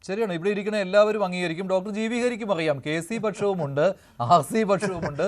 ശരിയാണ്. ഇവിടെ ഇരിക്കുന്ന എല്ലാവരും അംഗീകരിക്കും. ഡോക്ടർ ജി വി ഹരിക്കും അറിയാം KC പക്ഷവുമുണ്ട്, RC പക്ഷവുമുണ്ട്,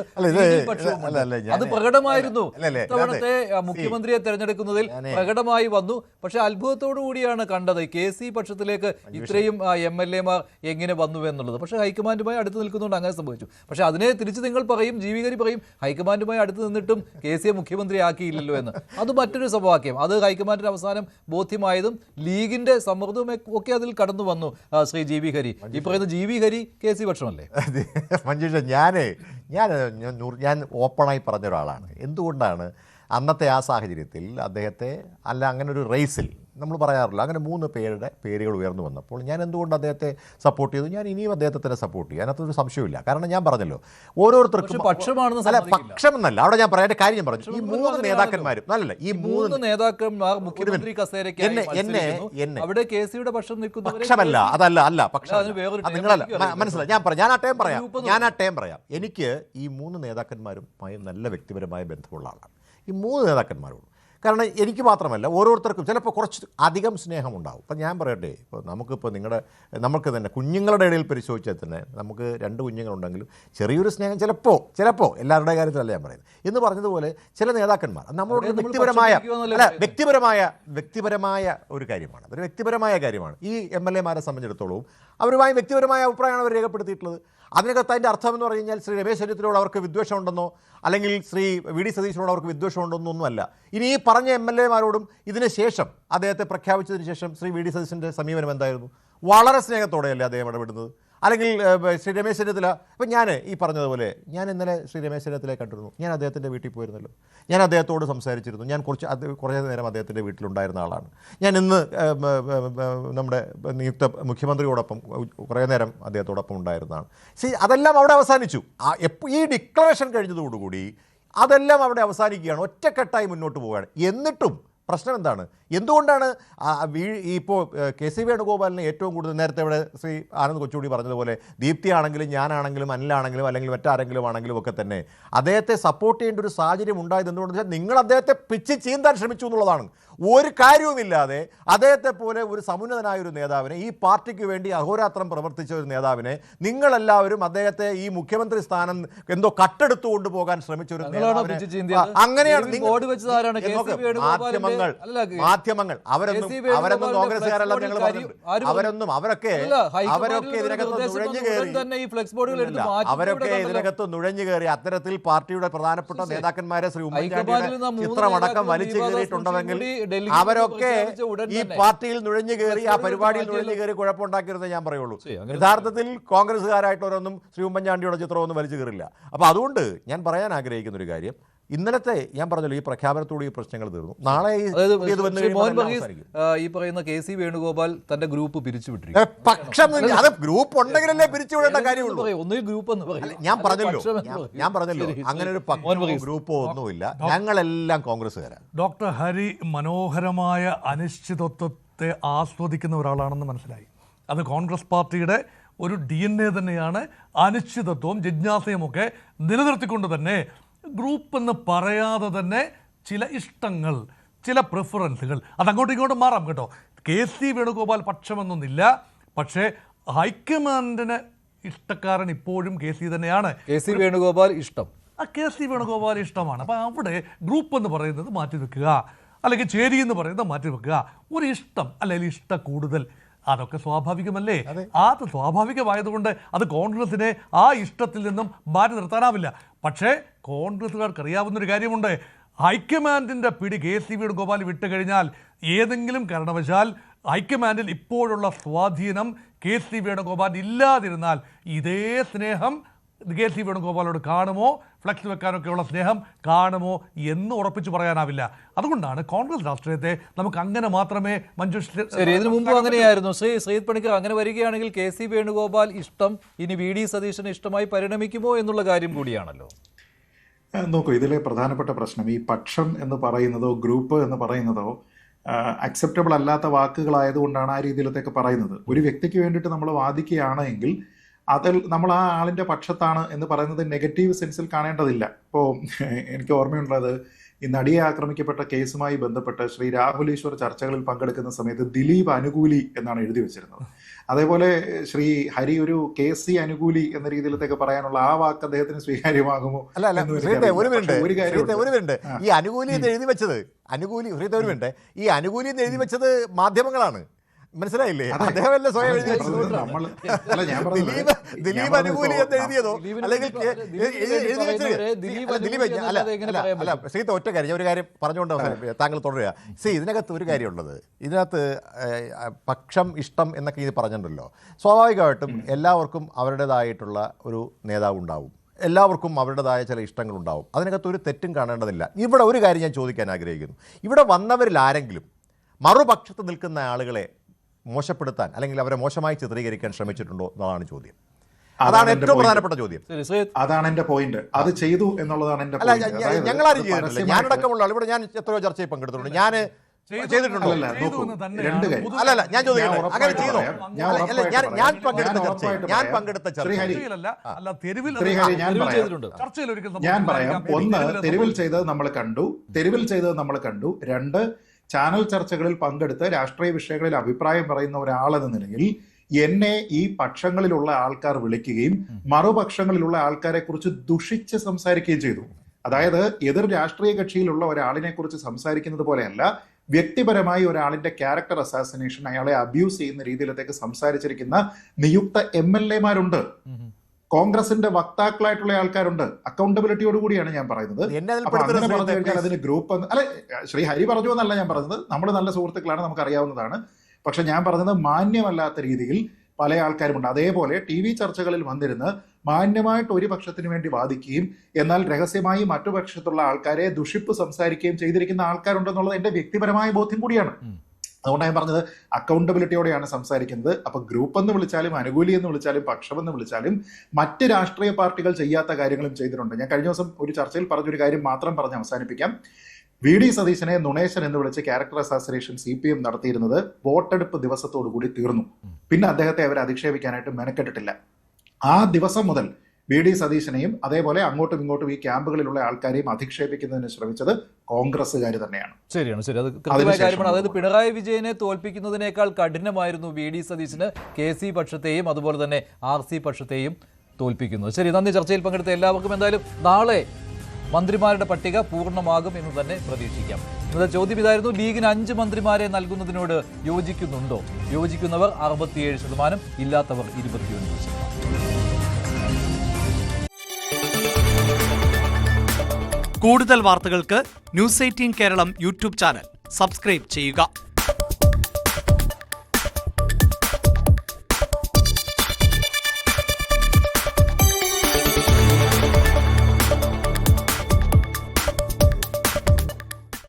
പക്ഷവുമുണ്ട്. അത് പ്രകടമായിരുന്നു. ഇത്തവണത്തെ മുഖ്യമന്ത്രിയെ തെരഞ്ഞെടുക്കുന്നതിൽ പ്രകടമായി വന്നു. പക്ഷെ അത്ഭുതത്തോടു കൂടിയാണ് കണ്ടത് KC പക്ഷത്തിലേക്ക് ഇത്രയും MLA മാർ എങ്ങനെ വന്നു എന്നുള്ളത്. പക്ഷേ ഹൈക്കമാൻഡുമായി അടുത്ത് നിൽക്കുന്നുണ്ട് അങ്ങനെ സംഭവിച്ചു. പക്ഷെ അതിനെ തിരിച്ച് നിങ്ങൾ പറയും, ജി വി ഹരി പറയും, ഹൈക്കമാൻഡുമായി അടുത്ത് നിന്നിട്ടും KCയെ മുഖ്യമന്ത്രിയാക്കിയില്ലല്ലോ എന്ന്. അത് മറ്റൊരു സമവാക്യം. അത് ഹൈക്കമാൻഡിന് അവസാനം ബോധ്യമായതും ലീഗിന്റെ സമ്മർദ്ദവും ഒക്കെ അതിൽ കടന്നു വന്നു. ശ്രീ ജി വി ഹരി, ഈ പറയുന്ന ജി വി ഹരി KC പക്ഷമല്ലേ? മഞ്ജുഷ, ഞാൻ ഓപ്പണായി പറഞ്ഞ ഒരാളാണ്. എന്തുകൊണ്ടാണ് അന്നത്തെ ആ സാഹചര്യത്തിൽ അദ്ദേഹത്തെ അങ്ങനെ ഒരു റേസിൽ നമ്മൾ പറയാറില്ല, അങ്ങനെ 3 പേരുടെ പേരുകൾ ഉയർന്നു വന്നപ്പോൾ ഞാൻ എന്തുകൊണ്ട് അദ്ദേഹത്തെ സപ്പോർട്ട് ചെയ്തു? ഞാൻ ഇനിയും അദ്ദേഹത്തെ തന്നെ സപ്പോർട്ട് ചെയ്യും. അതിനകത്തൊരു സംശയമില്ല. കാരണം ഞാൻ പറഞ്ഞല്ലോ, ഓരോരുത്തർക്കും പക്ഷമെന്നല്ല, അവിടെ ഞാൻ പറയേണ്ട കാര്യം ഞാൻ പറഞ്ഞു. ഈ 3 നേതാക്കന്മാരും അല്ലല്ല, ഈ 3 നേതാക്കന്മാർ മുഖ്യമന്ത്രി കസേരയ്ക്ക് അവിടെ KCയുടെ പക്ഷം നിൽക്കുന്നു. പക്ഷമല്ല, അതല്ല പക്ഷം നിങ്ങളല്ല, മനസ്സിലായി. ഞാൻ ആ ടൈം പറയാം. എനിക്ക് ഈ 3 നേതാക്കന്മാരുമായി നല്ല വ്യക്തിപരമായ ബന്ധമുള്ള ആളാണ്, ഈ 3 നേതാക്കന്മാരോട്. കാരണം എനിക്ക് മാത്രമല്ല, ഓരോരുത്തർക്കും ചിലപ്പോൾ കുറച്ച് അധികം സ്നേഹമുണ്ടാവും. ഇപ്പം ഞാൻ പറയട്ടെ, ഇപ്പോൾ നമുക്ക് തന്നെ കുഞ്ഞുങ്ങളുടെ ഇടയിൽ പരിശോധിച്ചാൽ തന്നെ നമുക്ക് 2 കുഞ്ഞുങ്ങളുണ്ടെങ്കിലും ചെറിയൊരു സ്നേഹം ചിലപ്പോൾ എല്ലാവരുടെ കാര്യത്തിലല്ല ഞാൻ പറയുന്നത് എന്ന് പറഞ്ഞതുപോലെ ചില നേതാക്കന്മാർ നമ്മളോട് വ്യക്തിപരമായ ഒരു കാര്യമാണ്. അതൊരു വ്യക്തിപരമായ കാര്യമാണ്. ഈ MLA-മാരെ സംബന്ധിച്ചിടത്തോളം അവരുമായി വ്യക്തിപരമായ അഭിപ്രായമാണ് അവർ രേഖപ്പെടുത്തിയിട്ടുള്ളത്. അതിനകത്ത് അതിൻ്റെ അർത്ഥം എന്ന് പറഞ്ഞു കഴിഞ്ഞാൽ ശ്രീ രമേശ് ചെന്നിത്തലയോട് അവർക്ക് വിദ്വേഷമുണ്ടെന്നോ അല്ലെങ്കിൽ ശ്രീ VD സതീശനോട് അവർക്ക് വിദ്വേഷമുണ്ടെന്നോ ഒന്നുമല്ല. ഇനി ഈ പറഞ്ഞ MLA-മാരോടും ഇതിന് ശേഷം അദ്ദേഹത്തെ പ്രഖ്യാപിച്ചതിന് ശേഷം ശ്രീ VD സതീശൻ്റെ സമീപനം എന്തായിരുന്നു? വളരെ സ്നേഹത്തോടെയല്ലേ അദ്ദേഹം ഇടപെടുന്നത്. അല്ലെങ്കിൽ ശ്രീ രമേശ് ചെന്നിത്തല, ഇപ്പം ഞാൻ ഈ പറഞ്ഞതുപോലെ ഞാൻ ഇന്നലെ ശ്രീ രമേശ് ചെന്നിത്തലയെ കണ്ടിരുന്നു. ഞാൻ അദ്ദേഹത്തിൻ്റെ വീട്ടിൽ പോയിരുന്നല്ലോ, ഞാൻ അദ്ദേഹത്തോട് സംസാരിച്ചിരുന്നു. ഞാൻ കുറേ നേരം അദ്ദേഹത്തിൻ്റെ വീട്ടിലുണ്ടായിരുന്ന ആളാണ്. ഞാൻ ഇന്ന് നമ്മുടെ നിയുക്ത മുഖ്യമന്ത്രിയോടൊപ്പം കുറേ നേരം അദ്ദേഹത്തോടൊപ്പം ഉണ്ടായിരുന്നതാണ്. അതെല്ലാം അവിടെ അവസാനിച്ചു. ഈ ഡിക്ലറേഷൻ കഴിഞ്ഞതോടുകൂടി അതെല്ലാം അവിടെ അവസാനിക്കുകയാണ്, ഒറ്റക്കെട്ടായി മുന്നോട്ട് പോവുകയാണ്. എന്നിട്ടും പ്രശ്നം എന്താണ്? എന്തുകൊണ്ടാണ് ഇപ്പോൾ KC വേണുഗോപാലിനെ ഏറ്റവും കൂടുതൽ, നേരത്തെ ഇവിടെ ശ്രീ ആനന്ദ് കൊച്ചുകൂടി പറഞ്ഞതുപോലെ, ദീപ്തി ആണെങ്കിലും ഞാനാണെങ്കിലും അനിലാണെങ്കിലും അല്ലെങ്കിൽ മറ്റാരെങ്കിലും ആണെങ്കിലും ഒക്കെ തന്നെ അദ്ദേഹത്തെ സപ്പോർട്ട് ചെയ്യേണ്ട ഒരു സാഹചര്യം ഉണ്ടായത് എന്തുകൊണ്ടെന്ന് വെച്ചാൽ നിങ്ങൾ അദ്ദേഹത്തെ പിച്ച് ചീന്താൻ ശ്രമിച്ചു എന്നുള്ളതാണ്. ഒരു കാര്യവുമില്ലാതെ അദ്ദേഹത്തെ പോലെ ഒരു സമുന്നതനായ ഒരു നേതാവിനെ, ഈ പാർട്ടിക്ക് വേണ്ടി അഹോരാത്രം പ്രവർത്തിച്ച ഒരു നേതാവിനെ നിങ്ങളെല്ലാവരും അദ്ദേഹത്തെ ഈ മുഖ്യമന്ത്രി സ്ഥാനം എന്തോ കട്ടെടുത്തു കൊണ്ടുപോകാൻ ശ്രമിച്ച ഒരു നേതാവിനെ, അങ്ങനെയാണ് മാധ്യമങ്ങൾ അവരൊന്നും കോൺഗ്രസ്സുകാരല്ല ഞങ്ങൾ പറഞ്ഞിട്ടുണ്ട്. അവരൊക്കെ ഇതിനകത്ത് നുഴഞ്ഞു കയറി അത്തരത്തിൽ പാർട്ടിയുടെ പ്രധാനപ്പെട്ട നേതാക്കന്മാരെ ശ്രീ ഉമ്മൻചാണ്ടിയുടെ ചിത്രമടക്കം വലിച്ചു കയറിയിട്ടുണ്ടെങ്കിൽ അവരൊക്കെ ഈ പാർട്ടിയിൽ നുഴഞ്ഞു കയറി, ആ പരിപാടിയിൽ നുഴഞ്ഞു കയറി കുഴപ്പമുണ്ടാക്കിയിരുന്നേ ഞാൻ പറയുള്ളൂ. യഥാർത്ഥത്തിൽ കോൺഗ്രസ്സുകാരായിട്ടവരൊന്നും ശ്രീ ഉമ്മൻചാണ്ടിയുടെ ചിത്രമൊന്നും വലിച്ചു കയറില്ല. അപ്പോൾ അതുകൊണ്ട് ഞാൻ പറയാൻ ആഗ്രഹിക്കുന്ന ഒരു കാര്യം, ഇന്നലത്തെ ഞാൻ പറഞ്ഞല്ലോ, ഈ പ്രഖ്യാപനത്തോട് ഈ പ്രശ്നങ്ങൾ തീർന്നു. നാളെ ഈ പറയുന്ന KC വേണുഗോപാൽ തന്റെ ഗ്രൂപ്പ് പിരിച്ചുവിട്ടിരിക്കും. പക്ഷം അത് ഗ്രൂപ്പ് ഉണ്ടെങ്കിലല്ലേ പിരിച്ചുവിടേണ്ട കാര്യമുള്ളൂ. ഞാൻ പറഞ്ഞല്ലോ അങ്ങനെ ഒരു ഗ്രൂപ്പോ ഒന്നുമില്ല. ഞങ്ങളെല്ലാം കോൺഗ്രസ്സുകാരാണ്. ഡോക്ടർ ഹരി മനോഹരമായ അനിശ്ചിതത്വത്തെ ആസ്വദിക്കുന്ന ഒരാളാണെന്ന് മനസ്സിലായി. അത് കോൺഗ്രസ് പാർട്ടിയുടെ ഒരു DNA തന്നെയാണ്. അനിശ്ചിതത്വവും ജിജ്ഞാസയും ഒക്കെ നിലനിർത്തിക്കൊണ്ട് തന്നെ ഗ്രൂപ്പ് എന്ന് പറയാതെ തന്നെ ചില ഇഷ്ടങ്ങൾ, ചില പ്രിഫറൻസുകൾ അതങ്ങോട്ടും ഇങ്ങോട്ടും മാറാം കേട്ടോ. KC വേണുഗോപാൽ പക്ഷമെന്നൊന്നില്ല. പക്ഷേ ഹൈക്കമാൻഡിന് ഇഷ്ടക്കാരൻ ഇപ്പോഴും KC തന്നെയാണ്. KC വേണുഗോപാൽ ഇഷ്ടം, KC വേണുഗോപാൽ ഇഷ്ടമാണ്. അപ്പം അവിടെ ഗ്രൂപ്പ് എന്ന് പറയുന്നത് മാറ്റി വെക്കുക, അല്ലെങ്കിൽ ചേരി എന്ന് പറയുന്നത് മാറ്റി വെക്കുക. ഒരു ഇഷ്ടം അല്ലെങ്കിൽ ഇഷ്ട കൂടുതൽ, അതൊക്കെ സ്വാഭാവികമല്ലേ? അത് സ്വാഭാവികമായതുകൊണ്ട് അത് കോൺഗ്രസിനെ ആ ഇഷ്ടത്തിൽ നിന്നും മാറ്റി നിർത്താനാവില്ല. പക്ഷേ കോൺഗ്രസ്സുകാർക്ക് അറിയാവുന്നൊരു കാര്യമുണ്ട്, ഹൈക്കമാൻഡിൻ്റെ പിടി KC വേണുഗോപാൽ വിട്ടുകഴിഞ്ഞാൽ, ഏതെങ്കിലും കാരണവശാൽ ഹൈക്കമാൻഡിൽ ഇപ്പോഴുള്ള സ്വാധീനം KC വേണുഗോപാൽ ഇല്ലാതിരുന്നാൽ ഇതേ സ്നേഹം KC വേണുഗോപാലോട് കാണുമോ, ഫ്ലക്സ് വെക്കാനൊക്കെയുള്ള സ്നേഹം കാണുമോ എന്ന് ഉറപ്പിച്ച് പറയാനാവില്ല. അതുകൊണ്ടാണ് കോൺഗ്രസ് രാഷ്ട്രീയത്തെ നമുക്ക് അങ്ങനെ മാത്രമേ ഇതിനു മുമ്പ് അങ്ങനെയായിരുന്നു. ശ്രീജിത് പണിക്കർ, അങ്ങനെ വരികയാണെങ്കിൽ KC വേണുഗോപാൽ ഇഷ്ടം ഇനി VD സതീശന് ഇഷ്ടമായി പരിണമിക്കുമോ എന്നുള്ള കാര്യം കൂടിയാണല്ലോ. നോക്കൂ, ഇതിലെ പ്രധാനപ്പെട്ട പ്രശ്നം ഈ പക്ഷം എന്ന് പറയുന്നതോ ഗ്രൂപ്പ് എന്ന് പറയുന്നതോ അക്സെപ്റ്റബിൾ അല്ലാത്ത വാക്കുകളായതുകൊണ്ടാണ് ആ രീതിയിലത്തേക്ക് പറയുന്നത്. ഒരു വ്യക്തിക്ക് വേണ്ടിയിട്ട് നമ്മൾ വാദിക്കുകയാണ് എങ്കിൽ അതിൽ നമ്മൾ ആ ആളിൻ്റെ പക്ഷത്താണ് എന്ന് പറയുന്നത് നെഗറ്റീവ് സെൻസിൽ കാണേണ്ടതില്ല. ഇപ്പോൾ എനിക്ക് ഓർമ്മയുള്ളത്, ഈ നടിയെ ആക്രമിക്കപ്പെട്ട കേസുമായി ബന്ധപ്പെട്ട് ശ്രീ രാഹുൽ ഈശ്വർ ചർച്ചകളിൽ പങ്കെടുക്കുന്ന സമയത്ത് ദിലീപ് അനുകൂലി എന്നാണ് എഴുതി വെച്ചിരുന്നത്. അതേപോലെ ശ്രീ ഹരി ഒരു KC അനുകൂലി എന്ന രീതിയിലത്തേക്ക് പറയാനുള്ള ആ വാക്ക് അദ്ദേഹത്തിന് സ്വീകാര്യമാകുമോ? ഒരു മിനിറ്റ്, ഈ അനുകൂലി എന്ന് എഴുതി വെച്ചത് ഈ അനുകൂലി എന്ന് എഴുതി വെച്ചത് മാധ്യമങ്ങളാണ്, മനസ്സിലായില്ലേ? അദ്ദേഹമല്ല സ്വയം എഴുതി വെച്ചത്. ദിലീപ് അനുകൂലി എന്ന് എഴുതിയതോ അല്ലെങ്കിൽ ശ്രീത്തെ ഒറ്റ കാര്യം, ഞാൻ ഒരു കാര്യം പറഞ്ഞുകൊണ്ട് താങ്കൾ തുടരുക. ഇതിനകത്ത് ഒരു കാര്യമുള്ളത്, ഇതിനകത്ത് പക്ഷം ഇഷ്ടം എന്നൊക്കെ ഇത് പറഞ്ഞിട്ടുണ്ടല്ലോ. സ്വാഭാവികമായിട്ടും എല്ലാവർക്കും അവരുടേതായിട്ടുള്ള ഒരു നേതാവ് ഉണ്ടാവും, എല്ലാവർക്കും അവരുടേതായ ചില ഇഷ്ടങ്ങളുണ്ടാവും. അതിനകത്ത് ഒരു തെറ്റും കാണേണ്ടതില്ല. ഇവിടെ ഒരു കാര്യം ഞാൻ ചോദിക്കാൻ ആഗ്രഹിക്കുന്നു. ഇവിടെ വന്നവരിൽ ആരെങ്കിലും മറുപക്ഷത്ത് നിൽക്കുന്ന ആളുകളെ മോശപ്പെടുത്താൻ അല്ലെങ്കിൽ അവരെ മോശമായി ചിത്രീകരിക്കാൻ ശ്രമിച്ചിട്ടുണ്ടോ എന്നതാണ് ചോദ്യം. അതാണ് ഏറ്റവും പ്രധാനപ്പെട്ട ചോദ്യം. അതാണ് എന്റെ പോയിന്റ്. അത് ചെയ്തു എന്നുള്ളതാണ് എന്റെ അല്ല, ഞങ്ങളാരും ചെയ്തിട്ടില്ല. ഞാനടക്കമുള്ള ഇവിടെ ഞാൻ എത്രയോ ചർച്ചയിൽ പങ്കെടുത്തിട്ടുണ്ട്. ഞാൻ ചെയ്തിട്ടുണ്ടോ? അല്ലല്ല, ഞാൻ ചോദിക്കട്ടെ, അങ്ങനെ ചെയ്തോ? ഞാൻ പങ്കെടുത്ത ഞാൻ പറയാം. ഒന്ന്, തെരുവിൽ ചെയ്തത് നമ്മൾ കണ്ടു. രണ്ട്, ചാനൽ ചർച്ചകളിൽ പങ്കെടുത്ത് രാഷ്ട്രീയ വിഷയങ്ങളിൽ അഭിപ്രായം പറയുന്ന ഒരാളെന്ന നിലയിൽ എന്നെ ഈ പക്ഷങ്ങളിലുള്ള ആൾക്കാർ വിളിക്കുകയും മറുപക്ഷങ്ങളിലുള്ള ആൾക്കാരെ കുറിച്ച് ദുഷിച്ച് സംസാരിക്കുകയും ചെയ്തു. അതായത് എതിർ രാഷ്ട്രീയ കക്ഷിയിലുള്ള ഒരാളിനെ കുറിച്ച് സംസാരിക്കുന്നത് പോലെയല്ല, വ്യക്തിപരമായി ഒരാളിന്റെ ക്യാരക്ടർ അസാസിനേഷൻ, അയാളെ അബ്യൂസ് ചെയ്യുന്ന രീതിയിലത്തേക്ക് സംസാരിച്ചിരിക്കുന്ന നിയുക്ത MLA-മാരുണ്ട്. കോൺഗ്രസിന്റെ വക്താക്കളായിട്ടുള്ള ആൾക്കാരുണ്ട്. അക്കൗണ്ടബിലിറ്റിയോട് കൂടിയാണ് ഞാൻ പറയുന്നത്. അപ്പൊ അങ്ങനെ പറഞ്ഞു കഴിഞ്ഞാൽ അതിന് ഗ്രൂപ്പ് അല്ലെ, ശ്രീ ഹരി പറഞ്ഞു എന്നല്ല ഞാൻ പറഞ്ഞത്. നമ്മൾ നല്ല സുഹൃത്തുക്കളാണ്, നമുക്ക് അറിയാവുന്നതാണ്. പക്ഷെ ഞാൻ പറഞ്ഞത് മാന്യമല്ലാത്ത രീതിയിൽ പല ആൾക്കാരുമുണ്ട്. അതേപോലെ TV ചർച്ചകളിൽ വന്നിരുന്ന് മാന്യമായിട്ട് ഒരു പക്ഷത്തിന് വേണ്ടി വാദിക്കുകയും എന്നാൽ രഹസ്യമായി മറ്റു പക്ഷത്തുള്ള ആൾക്കാരെ ദുഷിപ്പ് സംസാരിക്കുകയും ചെയ്തിരിക്കുന്ന ആൾക്കാരുണ്ടെന്നുള്ളത് എന്റെ വ്യക്തിപരമായ ബോധ്യം കൂടിയാണ്. അതുകൊണ്ടാണ് ഞാൻ പറഞ്ഞത് അക്കൗണ്ടബിലിറ്റിയോടെയാണ് സംസാരിക്കുന്നത്. അപ്പൊ ഗ്രൂപ്പ് എന്ന് വിളിച്ചാലും അനുകൂലി എന്ന് വിളിച്ചാലും പക്ഷമെന്ന് വിളിച്ചാലും മറ്റ് രാഷ്ട്രീയ പാർട്ടികൾ ചെയ്യാത്ത കാര്യങ്ങളും ചെയ്തിട്ടുണ്ട്. ഞാൻ കഴിഞ്ഞ ദിവസം ഒരു ചർച്ചയിൽ പറഞ്ഞൊരു കാര്യം മാത്രം പറഞ്ഞ് അവസാനിപ്പിക്കാം. VD സതീശനെ നുണേശൻ എന്ന് വിളിച്ച് ക്യാരക്ടർ അസാസിനേഷൻ CPM നടത്തിയിരുന്നത് വോട്ടെടുപ്പ് ദിവസത്തോടു കൂടി തീർന്നു. പിന്നെ അദ്ദേഹത്തെ അവർ അധിക്ഷേപിക്കാനായിട്ട് മെനക്കെട്ടിട്ടില്ല. ആ ദിവസം മുതൽ VD സതീശനെയും അതേപോലെ അങ്ങോട്ടും ഇങ്ങോട്ടും ഈ ക്യാമ്പുകളിലുള്ള ആൾക്കാരെയും അധിക്ഷേപിക്കുന്നതിന് ശ്രമിച്ചത് കോൺഗ്രസ്സുകാർ തന്നെയാണ്. ശരിയാണ്, ശരി, അത് കൃത്യമായ കാര്യമാണ്. അതായത് പിണറായി വിജയനെ തോൽപ്പിക്കുന്നതിനേക്കാൾ കഠിനമായിരുന്നു VD സതീശന് KC പക്ഷത്തെയും അതുപോലെ തന്നെ RC പക്ഷത്തെയും തോൽപ്പിക്കുന്നത്. ശരി, നന്ദി. ചർച്ചയിൽ പങ്കെടുത്ത എല്ലാവർക്കും എന്തായാലും നാളെ മന്ത്രിമാരുടെ പട്ടിക പൂർണ്ണമാകും എന്ന് തന്നെ പ്രതീക്ഷിക്കാം. ഇന്നത്തെ ചോദ്യം ഇതായിരുന്നു: ലീഗിന് 5 മന്ത്രിമാരെ നൽകുന്നതിനോട് യോജിക്കുന്നുണ്ടോ? യോജിക്കുന്നവർ 67%, ഇല്ലാത്തവർ 29%. കൂടുതൽ വാർത്തകൾക്ക് News 18 Keralam YouTube channel subscribe ചെയ്യുക.